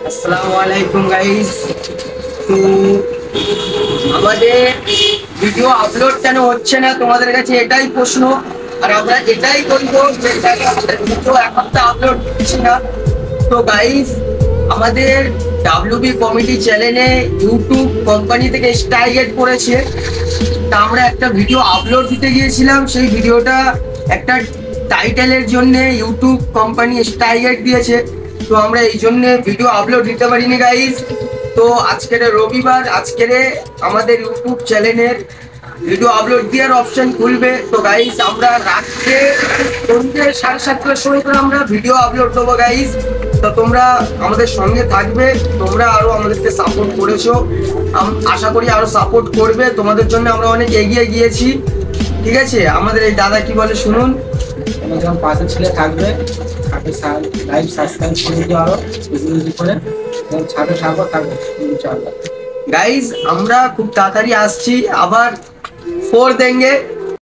আসসালামু আলাইকুম গাইস। তো আমাদের ভিডিও আপলোড কেন হচ্ছে না তোমাদের কাছে এটাই প্রশ্ন, আর আমরা এটাই বলবো যে ভিডিও এখন তো আপলোড হচ্ছে না। তো গাইস, আমাদের ডাব্লিউবি কমিটি চ্যানেলে ইউটিউব কোম্পানি থেকে স্ট্রাইক করেছে। তা আমরা একটা ভিডিও আপলোড দিতে গিয়েছিলাম, সেই ভিডিওটা একটা টাইটেলের জন্য ইউটিউব কোম্পানি স্ট্রাইক দিয়েছে। তো আমরা এই জন্য ভিডিও আপলোড দিতে পারিনি গাইস। তো আজকের রবিবার, আজকের আমাদের ইউটিউব চ্যানেলের ভিডিও আপলোড দেওয়ার অপশন খুলবে। তো গাইস, আমরা রাত্রে 7:30টার সময় করে আমরা ভিডিও আপলোড দেবো গাইস। তো তোমরা আমাদের সঙ্গে থাকবে, তোমরা আরো আমাদেরকে সাপোর্ট করেছো, আশা করি আরো সাপোর্ট করবে। তোমাদের জন্য আমরা অনেক এগিয়ে গিয়েছি, ঠিক আছে? আমাদের এই দাদা কি বলে শুনুন। তোমরা যখন পাশে ছেলে থাকবে, লাইভ সাবস্ক্রাইব করে দিও, আরো বেশি বেশি করে ছাড়ে থাকবে ইনশাআল্লাহ। গাইজ, আমরা খুব তাড়াতাড়ি আসছি, আবার ফোর দেंगे।